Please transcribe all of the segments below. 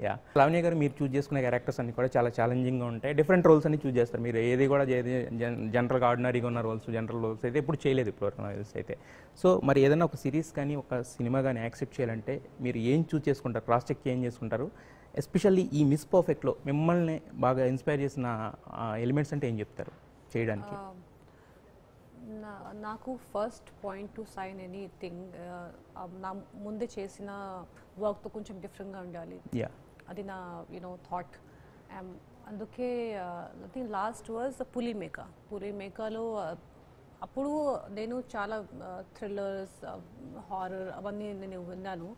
Yeah Lavanya గారు మీరు చూస్ చేసుకునే క్యారెక్టర్స్ అన్ని కూడా చాలా ఛాలెంజింగ్గా ఉంటాయి. డిఫరెంట్ రోల్స్ అన్ని చూస్ చేస్తారు. మీరు ఏది కూడా జనరల్గా ఆర్డినరీగా ఉన్న రోల్స్ జనరల్ రోల్స్ అయితే ఎప్పుడు చేయలేదు ఇప్పటివరకు నాకు తెలిసి అయితే. సో మరి ఏదైనా ఒక సిరీస్ కానీ ఒక సినిమా కానీ యాక్సెప్ట్ చేయాలంటే మీరు ఏం చూస్ చేసుకుంటారు, క్రాస్ చెక్ ఏం చేసుకుంటారు? ఎస్పెషల్లీ ఈ మిస్ పర్ఫెక్ట్లో మిమ్మల్ని బాగా ఇన్స్పైర్ చేసిన ఎలిమెంట్స్ అంటే ఏం చెప్తారు చేయడానికి? నాకు first point to sign anything నా ముందే చేసిన వర్క్తో కొంచెం డిఫరెంట్గా ఉండాలి. అది నా థాట్. అందుకే ఐ థింక్ లాస్ట్ వాజ్ పులిమేకలో అప్పుడు నేను చాలా థ్రిల్లర్స్ హారర్ అవన్నీ నేను విన్నాను.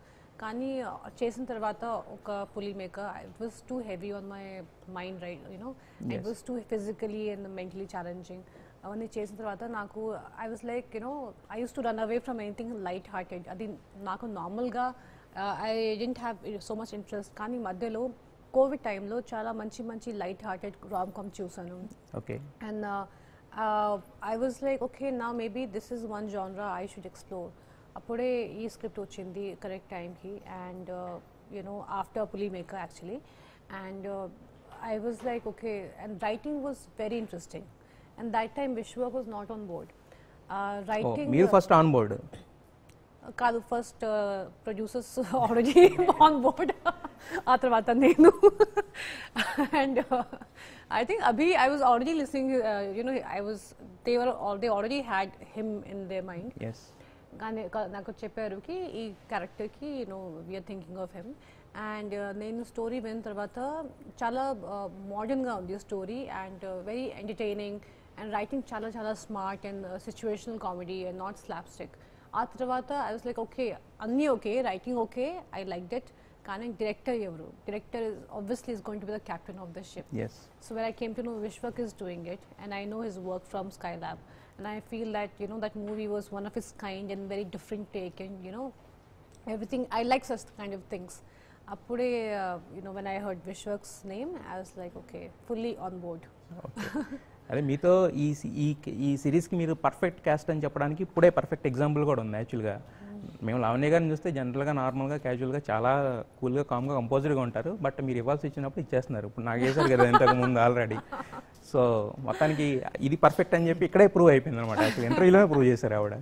కానీ చేసిన తర్వాత ఒక Pulimeka it was too heavy on my mind, right? It was too physically and mentally challenging. అవన్నీ చేసిన తర్వాత నాకు I was like I use to run away from anything light hearted. అది నాకు నార్మల్గా I didn't have so much interest. కానీ మధ్యలో covid టైంలో చాలా మంచి లైట్ హార్టెడ్ రామ్ కామ్ చూసాను. Okay. And I was like okay నా మేబీ దిస్ ఈజ్ వన్ జానరా ఐ షుడ్ ఎక్స్ప్లోర్. అప్పుడే ఈ స్క్రిప్ట్ వచ్చింది కరెక్ట్ టైంకి. అండ్ ఆఫ్టర్ పులిమేకర్ actually. And I was like okay. And writing was very interesting. And that time Vishwak was not on board. Writing. మీరు first on board కాదు, first producers already on board, ఆ తర్వాత నేను. And I think Abhi, I was already listening, they already had him in their mind. Yes. కానీ నాకు చెప్పారు కి ఈ క్యారెక్టర్కి we're thinking of him. And నేను స్టోరీ విన్న తర్వాత చాలా మోడర్న్గా ఉంది story and very entertaining. And writing చాలా smart and situational comedy and not slapstick. ఆ తర్వాత ఐ వాస్ లైక్ ఓకే అన్నీ okay, writing okay, I like that. కానీ డైరెక్టర్ ఎవరు? Director obviously is going to be the captain of the ship. Yes. So when I came to know Vishwak is doing it, and I know his work from Skylab, and I feel that that movie was one of its kind and very different take, and everything. I like such kind of things. Appude when I heard Vishwak's name, I was like okay, fully on board. Okay. అదే మీతో ఈ సిరీస్కి మీరు perfect caste అని చెప్పడానికి ఇప్పుడే perfect example కూడా ఉంది. యాక్చువల్గా మేము లావణ్య గారిని చూస్తే జనరల్గా నార్మల్గా క్యాజువల్గా చాలా కూల్గా కామ్గా కంపోజ్డ్గా ఉంటారు. బట్ మీరు ఇవ్వాల్సి ఇచ్చినప్పుడు ఇచ్చేస్తున్నారు. ఇప్పుడు నాకు వేసారు కదా ఇంతకుముందు ఆల్రెడీ. సో మొత్తానికి ఇది పర్ఫెక్ట్ అని చెప్పి ఇక్కడే ప్రూవ్ అయిపోయింది అనమాట. యాక్చువల్లీ ఇంటర్వ్యూలోనే ప్రూవ్ చేశారు ఆవిడ.